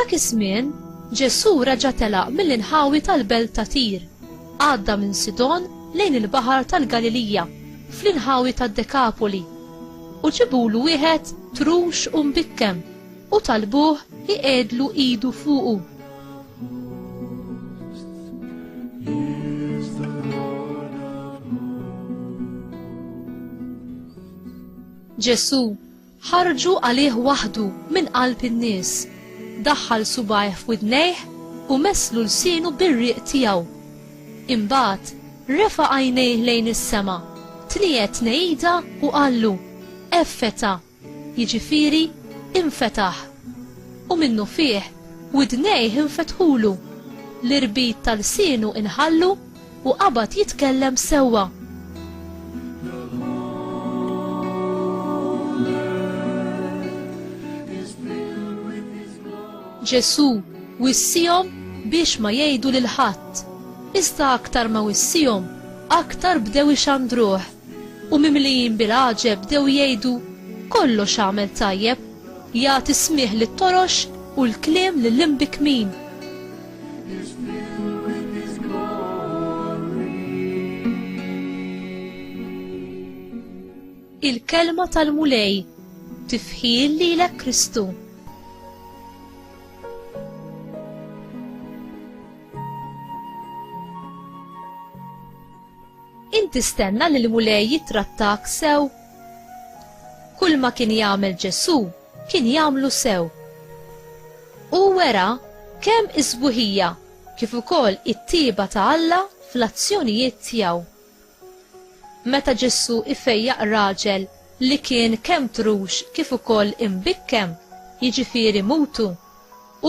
F'dak iż-żmien Ġesù reġa' telaq mill-inħawi tal-belt ta' Tir, għadda minn Sidon lejn il-baħar tal-Galilija fl-inħawi tad-Dekapoli u ġibulu wieħed trux u mbikkem u talbuh iqedlu idu fuqu. Ġesù ħarġu għalih waħdu minn qalb in-nies, daħħal subajh f'widnejh u messlu lsienu bir-riq tiegħu. Imbagħad refa' għajnejh lejn is-sema, tniet nejda u qallu effeta, jiġifieri infetaħ. U minnu fih widnejh infetħulu, l-irbit tal-sienu inħallu u qabad jitkellem sewwa. Ġesù wissihom biex ma jgħidu lil ħadd, iżda aktar ma wissihom, aktar bdew ixandruh u mimlijin bil-għaġeb bdew jgħidu kollox għamel tajjeb, jagħti smih lit-torox u l-kliem lill-imbikmin. Il-kelma tal-mulej tifħil lilek Kristu. Inti stenna li l-mulej jitrattak sew? Kull ma kien jagħmel Ġesù kien jagħmlu sew. U wera kemm iżbuħija kif ukoll it-tieba ta' Alla fl-azzjonijiet tiegħu. Meta Ġesù ifejjaq raġel li kien kemm trux kif ukoll imbikkem, jiġifieri mutu,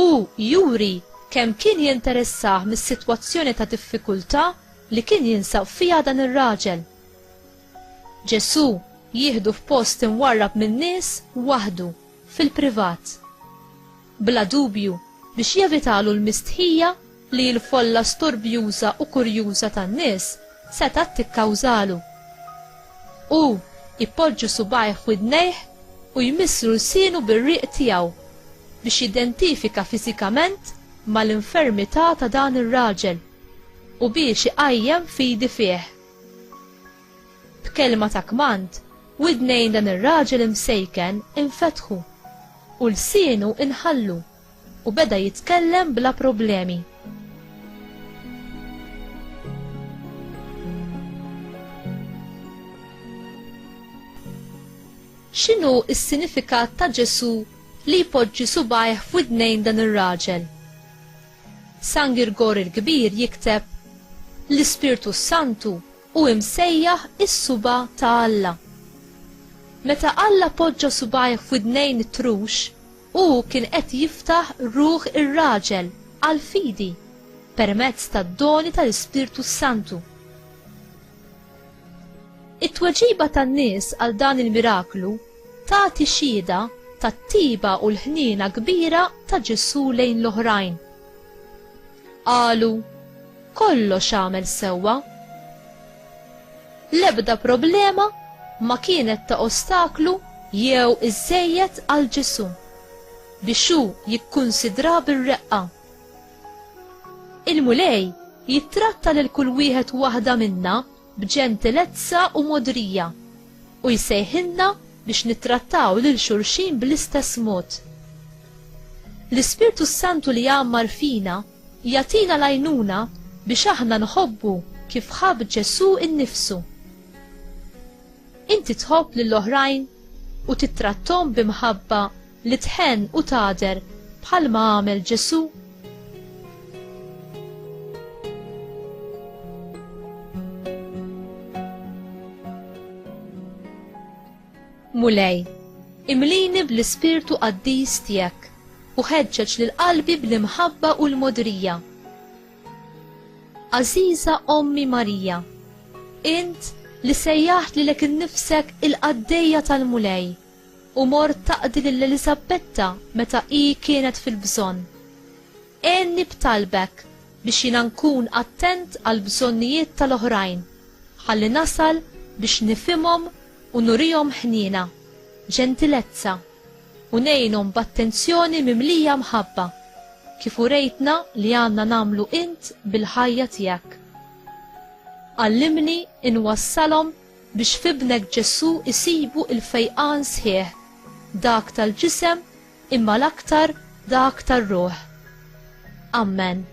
u juri kemm kien jinteressah mis-sitwazzjoni ta' diffikultà li kien jinsab fiha dan ir-raġel. Ġesù jieħdu f'post imwarrab min-nies waħdu fil-privat, bla dubju biex jevitalu l-mistħija li l-folla storbjuża u kurjuża tan-nies setgħu tikkawżalu. U jpoġġu subajh f'widnejh u jmissru lsienu bir-riq tiegħu biex jidentifika fiżikament mal-infermità ta' dan ir-raġel u biex iqajjem fidi fih. B'kelma ta' kmand, widnejn dan ir-raġel imsejken infetħu u lsienu inħallu u beda jitkellem bla problemi. X'inhu s-sinifikat ta' Ġesù li jpoġġi subajh f'widnejn dan ir-raġel? San Girgor il-Kbir jikteb l-Ispirtu Santu u imsejjaħ is-suba ta' Alla. Meta Alla poġġa subajh f'widnejn trux, u kien qed jiftaħ ruħ ir-raġel għal fidi permezz tad-doni tal-Ispirtu Santu. It-tweġiba tan-nies għal dan il-miraklu tagħti xhieda tat-tiba u l-ħniena kbira ta' Ġesù lejn l-oħrajn. Qalu kollox għamel sewwa. L-ebda problema ma kienet ta' ostaklu jew iżejjed għal Ġesù biex hu jikkunsidra bir-reqqa. Il-mulej jittratta lil kull wieħed waħda minna b'ġentilezza u modrija u jsejħilna biex nittrattaw lil xulxin bl-istess mod. L-Ispirtu Santu li jgħammar fina jagħtina l-għajnuna biex aħna nħobbu kif ħabb Ġesù innifsu. Inti tħobb lill-oħrajn u titrattom bimħabba li tħenn u tader bħalma għamel Ġesù? Mulej, imlini bl-Ispirtu Qaddis tiegħek u ħeġġeġ lil qalbi bl-imħabba u l-modrija. Għażiża Ommi Marija, int li sejjaħt lilek innifsek il-qaddejja tal-mulej u mort taqdi lill-Elisabetta meta hi kienet fil-bżonn. Enni b'talbek biex jiena nkun attent għal bżonnijiet tal-oħrajn, ħalli nasal biex nifhimhom u nurihom ħniena, ġentilezza u ngħinhom b'attenzjoni mimlija mħabba kif urejtna li għandna nagħmlu int bil-ħajja tiegħek. Għallimni inwassalhom biex f'ibnek Ġesu isibu il-fejqan sħiħ, dak tal-ġisem imma l-aktar dak tar-ruħ. Amen.